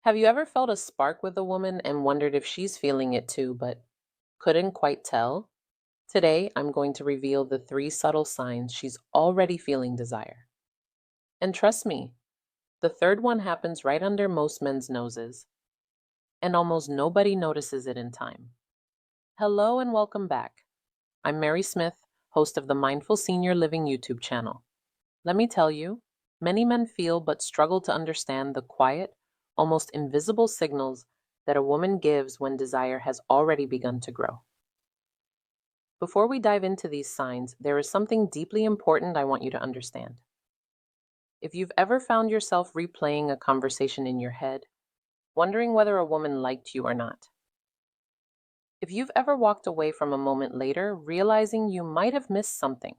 Have you ever felt a spark with a woman and wondered if she's feeling it too, but couldn't quite tell? Today, I'm going to reveal the three subtle signs she's already feeling desire. And trust me, the third one happens right under most men's noses, and almost nobody notices it in time. Hello and welcome back. I'm Mary Smith, host of the Mindful Senior Living YouTube channel. Let me tell you, many men feel but struggle to understand the quiet, almost invisible signals that a woman gives when desire has already begun to grow. Before we dive into these signs, there is something deeply important I want you to understand. If you've ever found yourself replaying a conversation in your head, wondering whether a woman liked you or not, if you've ever walked away from a moment later realizing you might have missed something,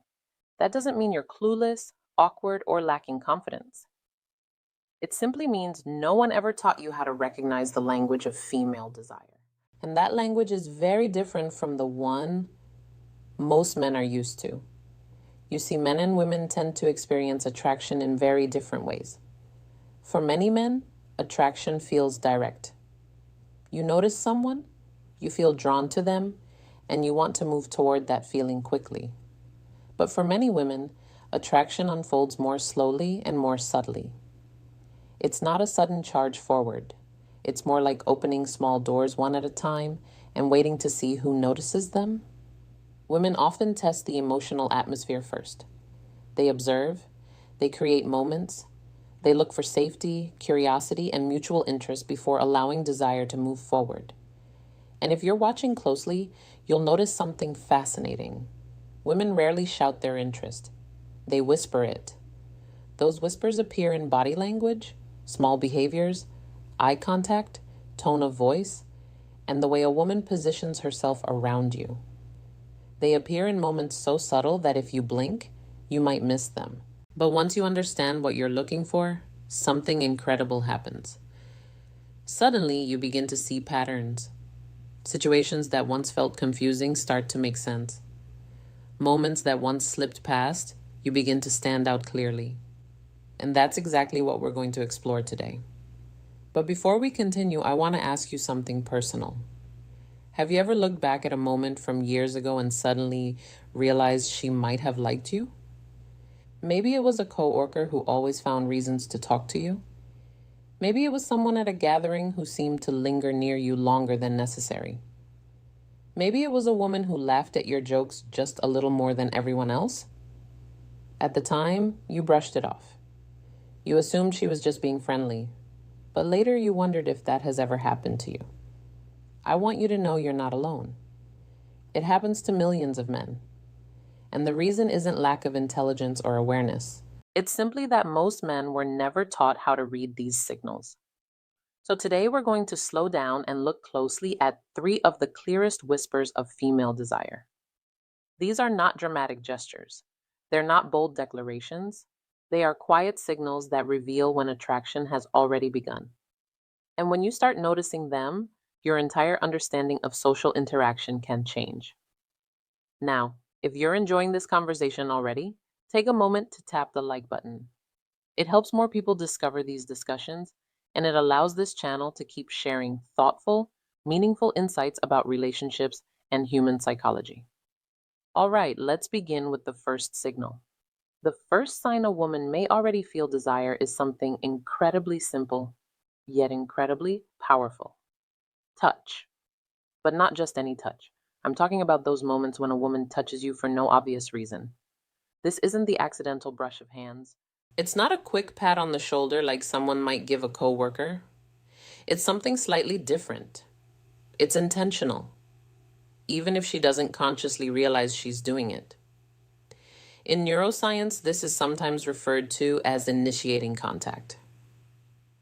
that doesn't mean you're clueless, awkward, or lacking confidence. It simply means no one ever taught you how to recognize the language of female desire. And that language is very different from the one most men are used to. You see, men and women tend to experience attraction in very different ways. For many men, attraction feels direct. You notice someone, you feel drawn to them, and you want to move toward that feeling quickly. But for many women, attraction unfolds more slowly and more subtly. It's not a sudden charge forward. It's more like opening small doors one at a time and waiting to see who notices them. Women often test the emotional atmosphere first. They observe, they create moments, they look for safety, curiosity, and mutual interest before allowing desire to move forward. And if you're watching closely, you'll notice something fascinating. Women rarely shout their interest. They whisper it. Those whispers appear in body language, small behaviors, eye contact, tone of voice, and the way a woman positions herself around you. They appear in moments so subtle that if you blink, you might miss them. But once you understand what you're looking for, something incredible happens. Suddenly, you begin to see patterns. Situations that once felt confusing start to make sense. Moments that once slipped past, you begin to stand out clearly. And that's exactly what we're going to explore today. But before we continue, I want to ask you something personal. Have you ever looked back at a moment from years ago and suddenly realized she might have liked you? Maybe it was a coworker who always found reasons to talk to you. Maybe it was someone at a gathering who seemed to linger near you longer than necessary. Maybe it was a woman who laughed at your jokes just a little more than everyone else. At the time, you brushed it off. You assumed she was just being friendly, but later you wondered if that has ever happened to you. I want you to know you're not alone. It happens to millions of men. And the reason isn't lack of intelligence or awareness. It's simply that most men were never taught how to read these signals. So today we're going to slow down and look closely at three of the clearest whispers of female desire. These are not dramatic gestures. They're not bold declarations. They are quiet signals that reveal when attraction has already begun. And when you start noticing them, your entire understanding of social interaction can change. Now, if you're enjoying this conversation already, take a moment to tap the like button. It helps more people discover these discussions, and it allows this channel to keep sharing thoughtful, meaningful insights about relationships and human psychology. All right, let's begin with the first signal. The first sign a woman may already feel desire is something incredibly simple, yet incredibly powerful. Touch. But not just any touch. I'm talking about those moments when a woman touches you for no obvious reason. This isn't the accidental brush of hands. It's not a quick pat on the shoulder like someone might give a coworker. It's something slightly different. It's intentional, even if she doesn't consciously realize she's doing it. In neuroscience, this is sometimes referred to as initiating contact.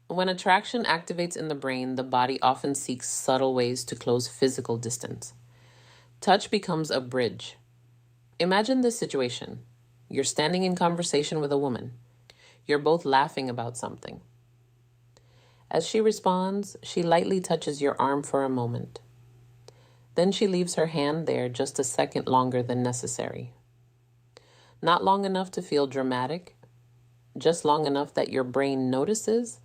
When attraction activates in the brain, the body often seeks subtle ways to close physical distance. Touch becomes a bridge. Imagine this situation. You're standing in conversation with a woman. You're both laughing about something. As she responds, she lightly touches your arm for a moment. Then she leaves her hand there just a second longer than necessary. Not long enough to feel dramatic, just long enough that your brain notices,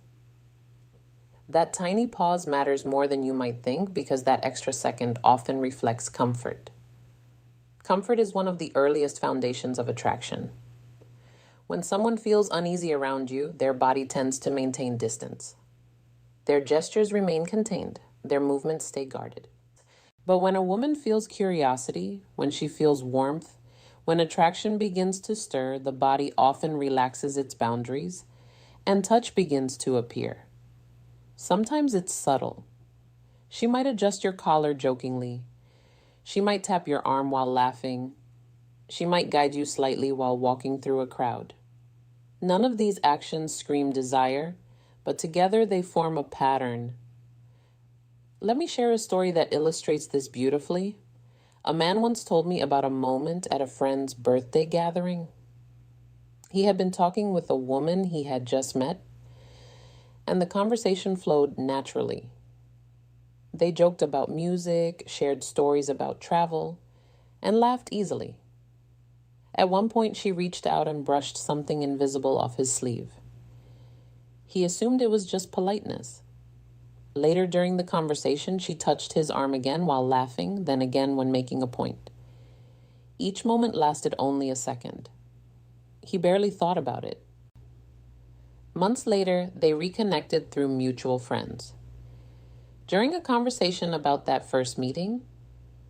That tiny pause matters more than you might think because that extra second often reflects comfort. Comfort is one of the earliest foundations of attraction. When someone feels uneasy around you, their body tends to maintain distance. Their gestures remain contained, their movements stay guarded. But when a woman feels curiosity, when she feels warmth, when attraction begins to stir, the body often relaxes its boundaries and touch begins to appear. Sometimes it's subtle. She might adjust your collar jokingly. She might tap your arm while laughing. She might guide you slightly while walking through a crowd. None of these actions scream desire, but together they form a pattern. Let me share a story that illustrates this beautifully. A man once told me about a moment at a friend's birthday gathering. He had been talking with a woman he had just met, and the conversation flowed naturally. They joked about music, shared stories about travel, and laughed easily. At one point, she reached out and brushed something invisible off his sleeve. He assumed it was just politeness. Later during the conversation, she touched his arm again while laughing, then again when making a point. Each moment lasted only a second. He barely thought about it. Months later, they reconnected through mutual friends. During a conversation about that first meeting,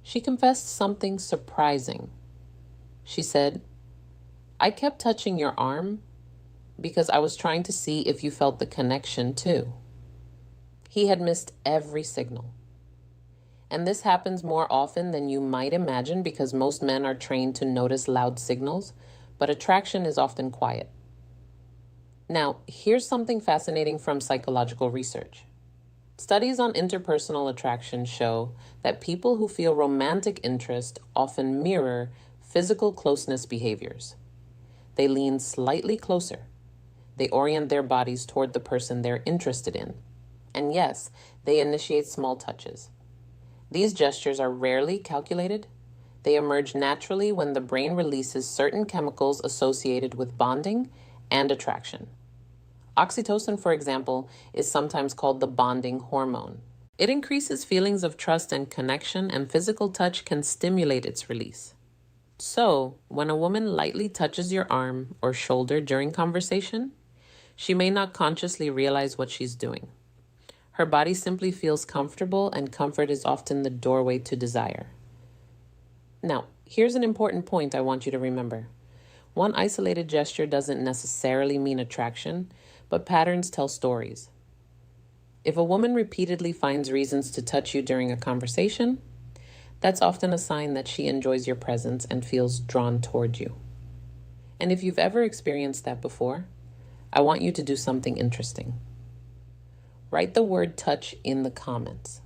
she confessed something surprising. She said, "I kept touching your arm because I was trying to see if you felt the connection too." He had missed every signal. And this happens more often than you might imagine because most men are trained to notice loud signals, but attraction is often quiet. Now, here's something fascinating from psychological research. Studies on interpersonal attraction show that people who feel romantic interest often mirror physical closeness behaviors. They lean slightly closer. They orient their bodies toward the person they're interested in. And yes, they initiate small touches. These gestures are rarely calculated. They emerge naturally when the brain releases certain chemicals associated with bonding and attraction. Oxytocin, for example, is sometimes called the bonding hormone. It increases feelings of trust and connection, and physical touch can stimulate its release. So, when a woman lightly touches your arm or shoulder during conversation, she may not consciously realize what she's doing. Her body simply feels comfortable, and comfort is often the doorway to desire. Now, here's an important point I want you to remember. One isolated gesture doesn't necessarily mean attraction, but patterns tell stories. If a woman repeatedly finds reasons to touch you during a conversation, that's often a sign that she enjoys your presence and feels drawn toward you. And if you've ever experienced that before, I want you to do something interesting. Write the word touch in the comments.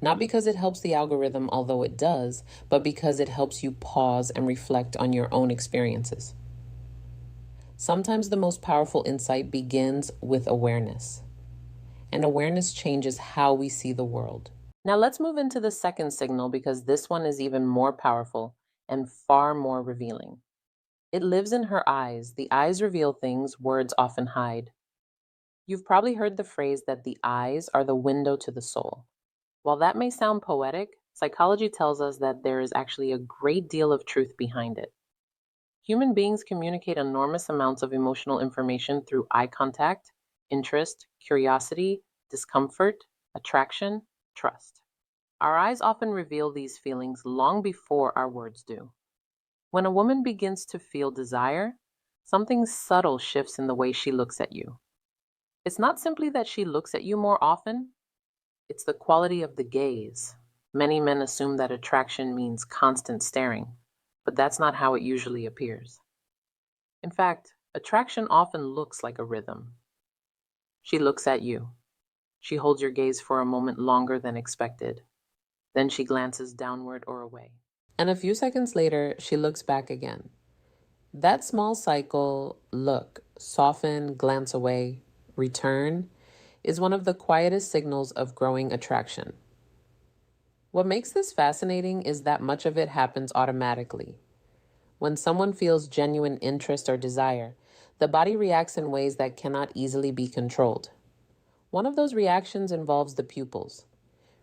Not because it helps the algorithm, although it does, but because it helps you pause and reflect on your own experiences. Sometimes the most powerful insight begins with awareness, and awareness changes how we see the world. Now let's move into the second signal because this one is even more powerful and far more revealing. It lives in her eyes. The eyes reveal things words often hide. You've probably heard the phrase that the eyes are the window to the soul. While that may sound poetic, psychology tells us that there is actually a great deal of truth behind it. Human beings communicate enormous amounts of emotional information through eye contact, interest, curiosity, discomfort, attraction, trust. Our eyes often reveal these feelings long before our words do. When a woman begins to feel desire, something subtle shifts in the way she looks at you. It's not simply that she looks at you more often, it's the quality of the gaze. Many men assume that attraction means constant staring, but that's not how it usually appears. In fact, attraction often looks like a rhythm. She looks at you. She holds your gaze for a moment longer than expected. Then she glances downward or away. And a few seconds later, she looks back again. That small cycle, look, soften, glance away, return, is one of the quietest signals of growing attraction. What makes this fascinating is that much of it happens automatically. When someone feels genuine interest or desire, the body reacts in ways that cannot easily be controlled. One of those reactions involves the pupils.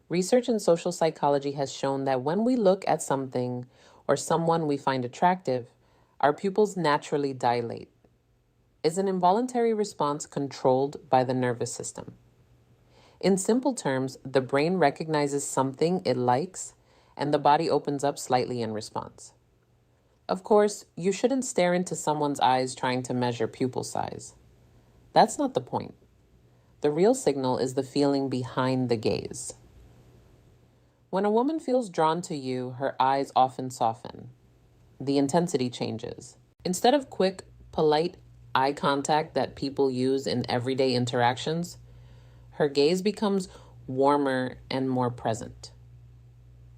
Research in social psychology has shown that when we look at something or someone we find attractive, our pupils naturally dilate. It's an involuntary response controlled by the nervous system. In simple terms, the brain recognizes something it likes, and the body opens up slightly in response. Of course, you shouldn't stare into someone's eyes trying to measure pupil size. That's not the point. The real signal is the feeling behind the gaze. When a woman feels drawn to you, her eyes often soften. The intensity changes. Instead of quick, polite eye contact that people use in everyday interactions, her gaze becomes warmer and more present.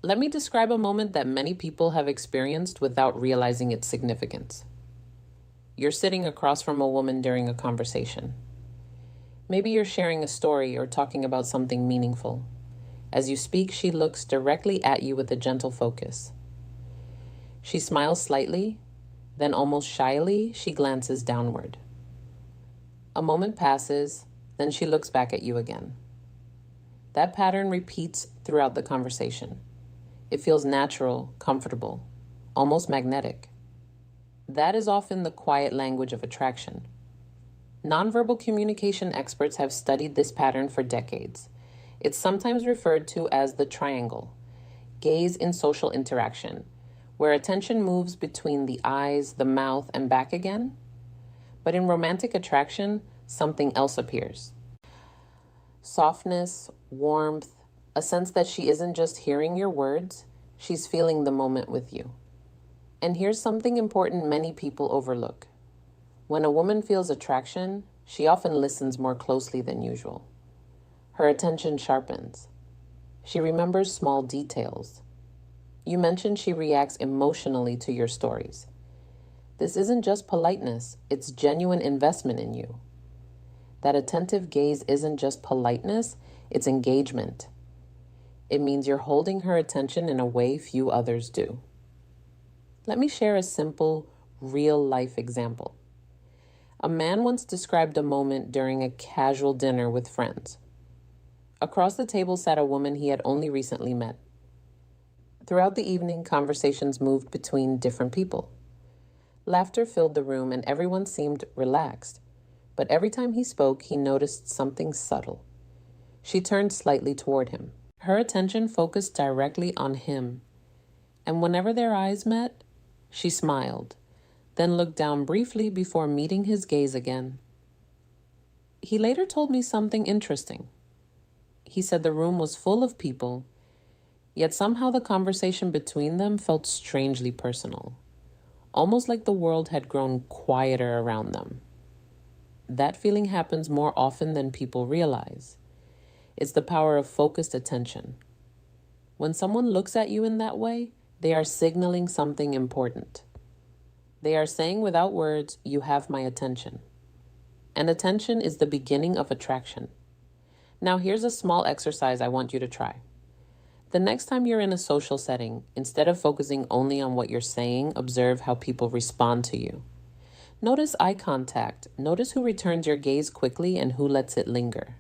Let me describe a moment that many people have experienced without realizing its significance. You're sitting across from a woman during a conversation. Maybe you're sharing a story or talking about something meaningful. As you speak, she looks directly at you with a gentle focus. She smiles slightly, then almost shyly, she glances downward. A moment passes, then she looks back at you again. That pattern repeats throughout the conversation. It feels natural, comfortable, almost magnetic. That is often the quiet language of attraction. Nonverbal communication experts have studied this pattern for decades. It's sometimes referred to as the triangle, gaze in social interaction, where attention moves between the eyes, the mouth, and back again. But in romantic attraction, something else appears. Softness, warmth, a sense that she isn't just hearing your words, she's feeling the moment with you. And here's something important many people overlook. When a woman feels attraction, she often listens more closely than usual. Her attention sharpens. She remembers small details. You mentioned she reacts emotionally to your stories. This isn't just politeness, it's genuine investment in you. That attentive gaze isn't just politeness, it's engagement. It means you're holding her attention in a way few others do. Let me share a simple, real-life example. A man once described a moment during a casual dinner with friends. Across the table sat a woman he had only recently met. Throughout the evening, conversations moved between different people. Laughter filled the room and everyone seemed relaxed. But every time he spoke, he noticed something subtle. She turned slightly toward him. Her attention focused directly on him. And whenever their eyes met, she smiled, then looked down briefly before meeting his gaze again. He later told me something interesting. He said the room was full of people, yet somehow the conversation between them felt strangely personal, almost like the world had grown quieter around them. That feeling happens more often than people realize. It's the power of focused attention. When someone looks at you in that way, they are signaling something important. They are saying without words, "You have my attention." And attention is the beginning of attraction. Now here's a small exercise I want you to try. The next time you're in a social setting, instead of focusing only on what you're saying, observe how people respond to you. Notice eye contact. Notice who returns your gaze quickly and who lets it linger.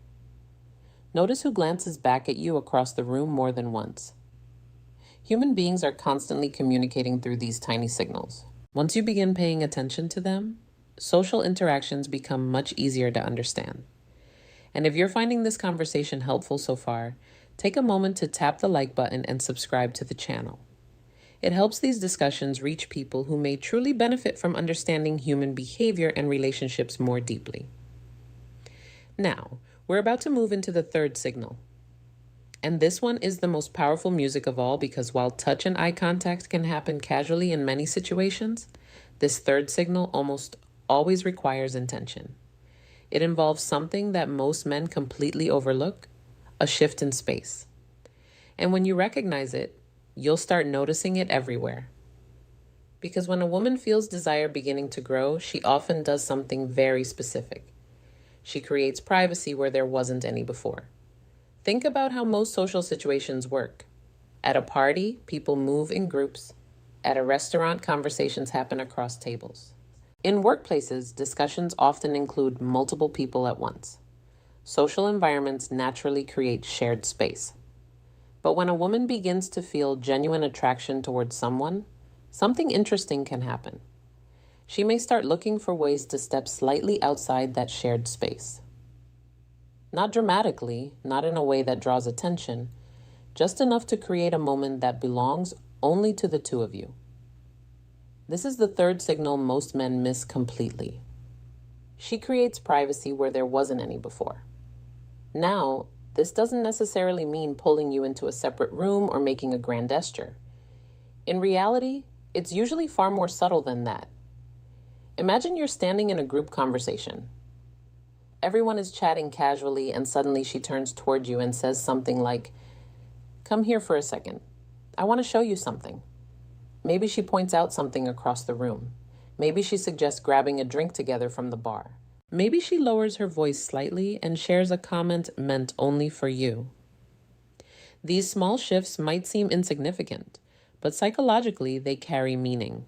Notice who glances back at you across the room more than once. Human beings are constantly communicating through these tiny signals. Once you begin paying attention to them, social interactions become much easier to understand. And if you're finding this conversation helpful so far, take a moment to tap the like button and subscribe to the channel. It helps these discussions reach people who may truly benefit from understanding human behavior and relationships more deeply. Now, we're about to move into the third signal. And this one is the most powerful music of all because while touch and eye contact can happen casually in many situations, this third signal almost always requires intention. It involves something that most men completely overlook, a shift in space. And when you recognize it, you'll start noticing it everywhere. Because when a woman feels desire beginning to grow, she often does something very specific. She creates privacy where there wasn't any before. Think about how most social situations work. At a party, people move in groups. At a restaurant, conversations happen across tables. In workplaces, discussions often include multiple people at once. Social environments naturally create shared space. But when a woman begins to feel genuine attraction towards someone, something interesting can happen. She may start looking for ways to step slightly outside that shared space. Not dramatically, not in a way that draws attention, just enough to create a moment that belongs only to the two of you. This is the third signal most men miss completely. She creates privacy where there wasn't any before. Now, this doesn't necessarily mean pulling you into a separate room or making a grand gesture. In reality, it's usually far more subtle than that. Imagine you're standing in a group conversation. Everyone is chatting casually, and suddenly she turns toward you and says something like, "Come here for a second. I want to show you something." Maybe she points out something across the room. Maybe she suggests grabbing a drink together from the bar. Maybe she lowers her voice slightly and shares a comment meant only for you. These small shifts might seem insignificant, but psychologically they carry meaning.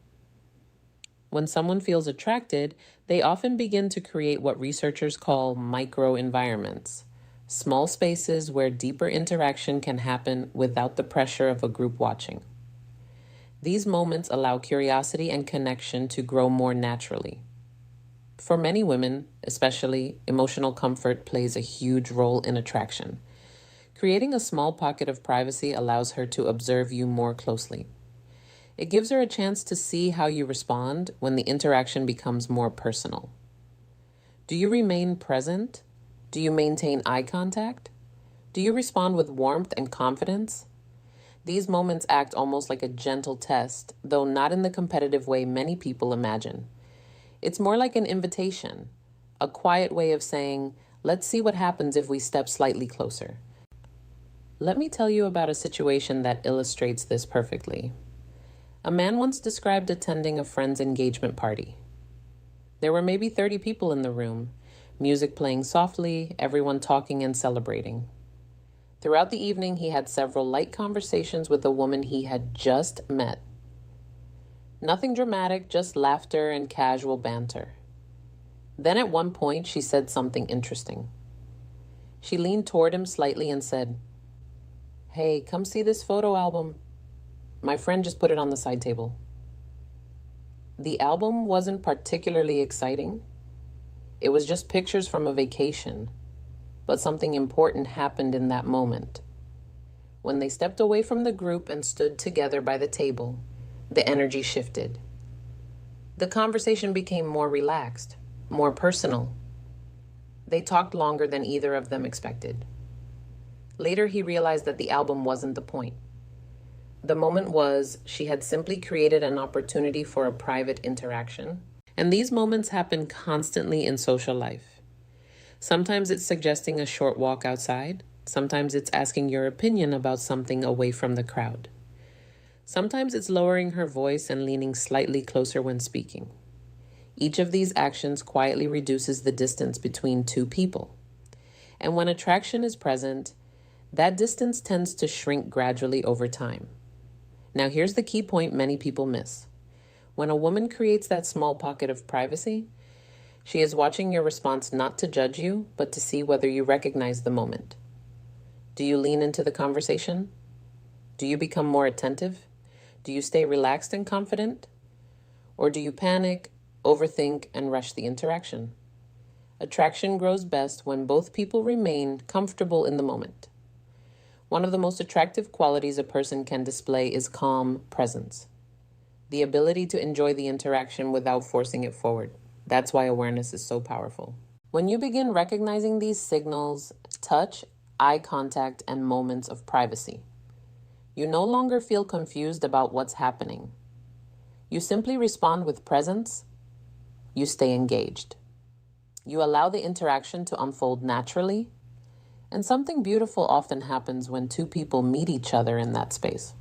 When someone feels attracted, they often begin to create what researchers call micro-environments, small spaces where deeper interaction can happen without the pressure of a group watching. These moments allow curiosity and connection to grow more naturally. For many women, especially, emotional comfort plays a huge role in attraction. Creating a small pocket of privacy allows her to observe you more closely. It gives her a chance to see how you respond when the interaction becomes more personal. Do you remain present? Do you maintain eye contact? Do you respond with warmth and confidence? These moments act almost like a gentle test, though not in the competitive way many people imagine. It's more like an invitation, a quiet way of saying, "Let's see what happens if we step slightly closer." Let me tell you about a situation that illustrates this perfectly. A man once described attending a friend's engagement party. There were maybe 30 people in the room, music playing softly, everyone talking and celebrating. Throughout the evening, he had several light conversations with a woman he had just met. Nothing dramatic, just laughter and casual banter. Then at one point, she said something interesting. She leaned toward him slightly and said, "Hey, come see this photo album. My friend just put it on the side table." The album wasn't particularly exciting. It was just pictures from a vacation. But something important happened in that moment. When they stepped away from the group and stood together by the table, the energy shifted. The conversation became more relaxed, more personal. They talked longer than either of them expected. Later, he realized that the album wasn't the point. The moment was she had simply created an opportunity for a private interaction. And these moments happen constantly in social life. Sometimes it's suggesting a short walk outside. Sometimes it's asking your opinion about something away from the crowd. Sometimes it's lowering her voice and leaning slightly closer when speaking. Each of these actions quietly reduces the distance between two people. And when attraction is present, that distance tends to shrink gradually over time. Now here's the key point many people miss. When a woman creates that small pocket of privacy, she is watching your response not to judge you, but to see whether you recognize the moment. Do you lean into the conversation? Do you become more attentive? Do you stay relaxed and confident? Or do you panic, overthink, and rush the interaction? Attraction grows best when both people remain comfortable in the moment. One of the most attractive qualities a person can display is calm presence. The ability to enjoy the interaction without forcing it forward. That's why awareness is so powerful. When you begin recognizing these signals, touch, eye contact, and moments of privacy, you no longer feel confused about what's happening. You simply respond with presence. You stay engaged. You allow the interaction to unfold naturally, and something beautiful often happens when two people meet each other in that space.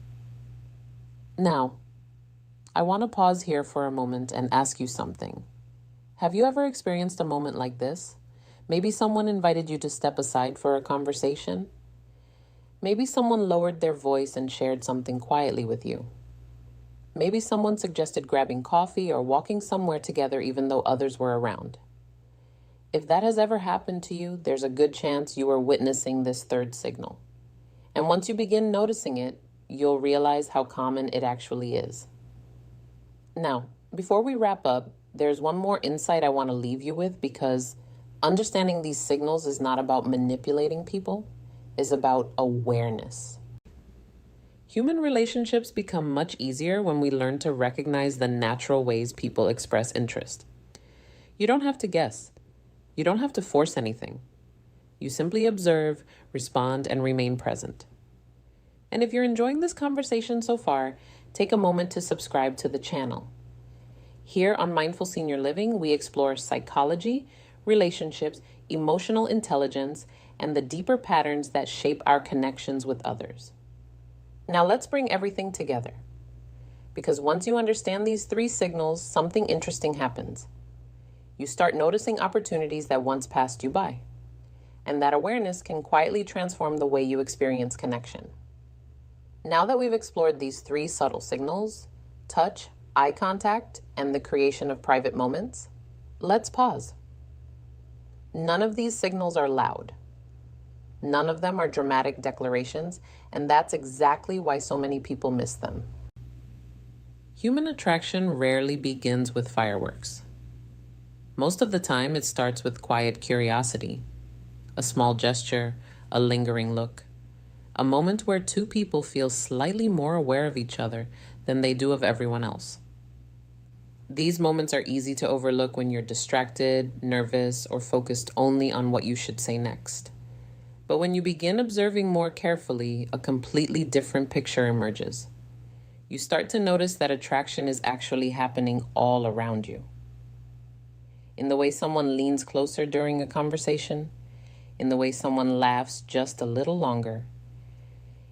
Now, I want to pause here for a moment and ask you something. Have you ever experienced a moment like this? Maybe someone invited you to step aside for a conversation. Maybe someone lowered their voice and shared something quietly with you. Maybe someone suggested grabbing coffee or walking somewhere together even though others were around. If that has ever happened to you, there's a good chance you are witnessing this third signal. And once you begin noticing it, you'll realize how common it actually is. Now, before we wrap up, there's one more insight I want to leave you with, because understanding these signals is not about manipulating people, it's about awareness. Human relationships become much easier when we learn to recognize the natural ways people express interest. You don't have to guess. You don't have to force anything. You simply observe, respond, and remain present. And if you're enjoying this conversation so far, take a moment to subscribe to the channel. Here on Mindful Senior Living, we explore psychology, relationships, emotional intelligence, and the deeper patterns that shape our connections with others. Now let's bring everything together. Because once you understand these three signals, something interesting happens. You start noticing opportunities that once passed you by. And that awareness can quietly transform the way you experience connection. Now that we've explored these three subtle signals, touch, eye contact, and the creation of private moments, let's pause. None of these signals are loud. None of them are dramatic declarations, and that's exactly why so many people miss them. Human attraction rarely begins with fireworks. Most of the time, it starts with quiet curiosity, a small gesture, a lingering look, a moment where two people feel slightly more aware of each other than they do of everyone else. These moments are easy to overlook when you're distracted, nervous, or focused only on what you should say next. But when you begin observing more carefully, a completely different picture emerges. You start to notice that attraction is actually happening all around you. In the way someone leans closer during a conversation, in the way someone laughs just a little longer,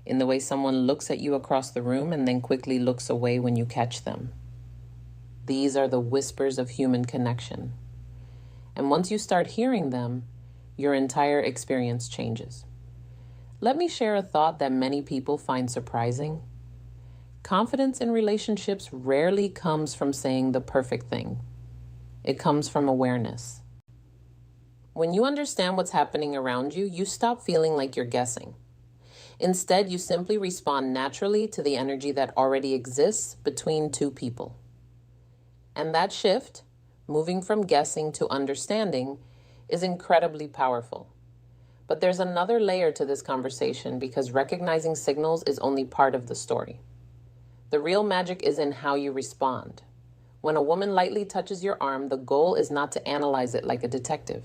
in the way someone looks at you across the room and then quickly looks away when you catch them. These are the whispers of human connection. And once you start hearing them, your entire experience changes. Let me share a thought that many people find surprising. Confidence in relationships rarely comes from saying the perfect thing. It comes from awareness. When you understand what's happening around you, you stop feeling like you're guessing. Instead, you simply respond naturally to the energy that already exists between two people. And that shift, moving from guessing to understanding, is incredibly powerful. But there's another layer to this conversation, because recognizing signals is only part of the story. The real magic is in how you respond. When a woman lightly touches your arm, the goal is not to analyze it like a detective.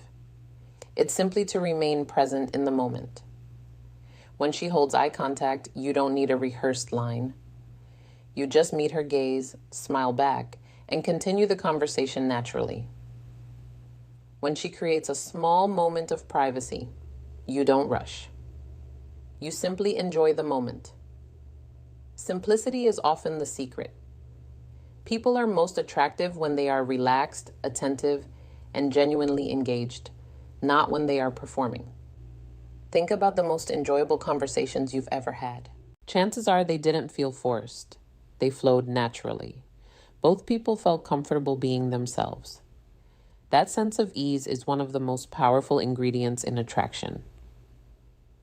It's simply to remain present in the moment. When she holds eye contact, you don't need a rehearsed line. You just meet her gaze, smile back, and continue the conversation naturally. When she creates a small moment of privacy, you don't rush. You simply enjoy the moment. Simplicity is often the secret. People are most attractive when they are relaxed, attentive, and genuinely engaged, not when they are performing. Think about the most enjoyable conversations you've ever had. Chances are they didn't feel forced. They flowed naturally. Both people felt comfortable being themselves. That sense of ease is one of the most powerful ingredients in attraction.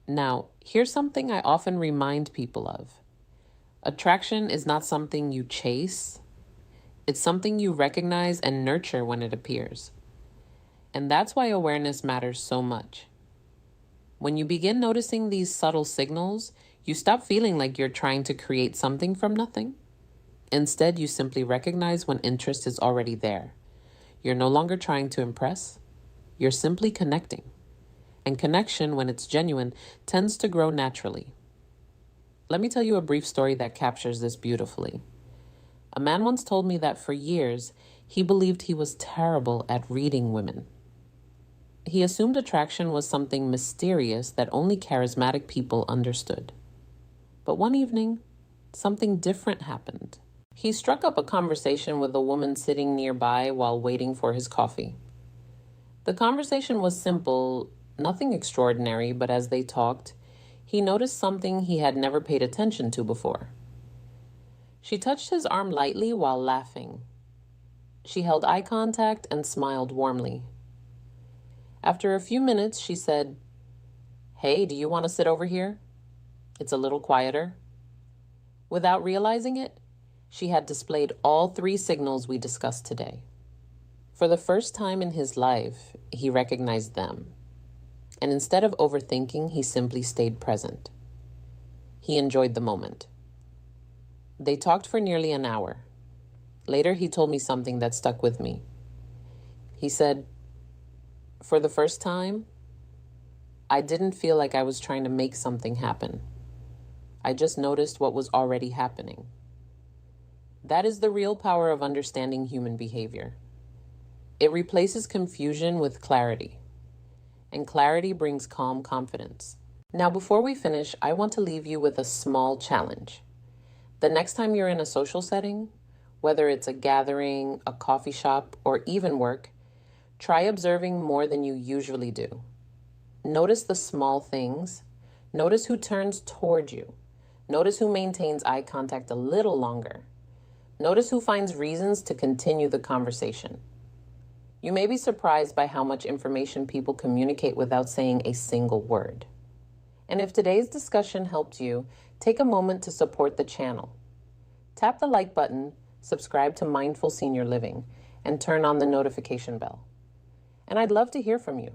Now, here's something I often remind people of. Attraction is not something you chase. It's something you recognize and nurture when it appears. And that's why awareness matters so much. When you begin noticing these subtle signals, you stop feeling like you're trying to create something from nothing. Instead, you simply recognize when interest is already there. You're no longer trying to impress. You're simply connecting. And connection, when it's genuine, tends to grow naturally. Let me tell you a brief story that captures this beautifully. A man once told me that for years, he believed he was terrible at reading women. He assumed attraction was something mysterious that only charismatic people understood. But one evening, something different happened. He struck up a conversation with a woman sitting nearby while waiting for his coffee. The conversation was simple, nothing extraordinary, but as they talked, he noticed something he had never paid attention to before. She touched his arm lightly while laughing. She held eye contact and smiled warmly. After a few minutes, she said, "Hey, do you want to sit over here? It's a little quieter." Without realizing it, she had displayed all three signals we discussed today. For the first time in his life, he recognized them. And instead of overthinking, he simply stayed present. He enjoyed the moment. They talked for nearly an hour. Later, he told me something that stuck with me. He said, "For the first time, I didn't feel like I was trying to make something happen. I just noticed what was already happening." That is the real power of understanding human behavior. It replaces confusion with clarity, and clarity brings calm confidence. Now, before we finish, I want to leave you with a small challenge. The next time you're in a social setting, whether it's a gathering, a coffee shop, or even work, try observing more than you usually do. Notice the small things. Notice who turns toward you. Notice who maintains eye contact a little longer. Notice who finds reasons to continue the conversation. You may be surprised by how much information people communicate without saying a single word. And if today's discussion helped you, take a moment to support the channel. Tap the like button, subscribe to Mindful Senior Living, and turn on the notification bell. And I'd love to hear from you.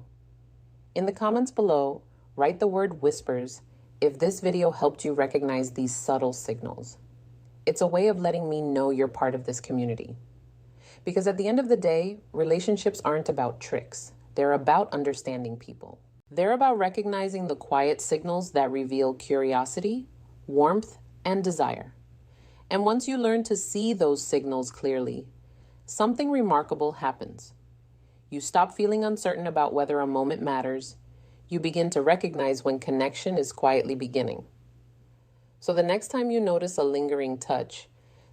In the comments below, write the word whispers if this video helped you recognize these subtle signals. It's a way of letting me know you're part of this community. Because at the end of the day, relationships aren't about tricks. They're about understanding people. They're about recognizing the quiet signals that reveal curiosity, warmth, and desire. And once you learn to see those signals clearly, something remarkable happens. You stop feeling uncertain about whether a moment matters. You begin to recognize when connection is quietly beginning. So the next time you notice a lingering touch,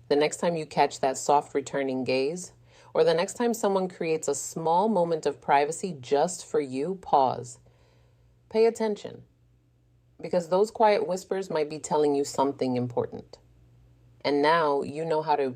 the next time you catch that soft returning gaze, or the next time someone creates a small moment of privacy just for you, pause. Pay attention, because those quiet whispers might be telling you something important. And now you know how to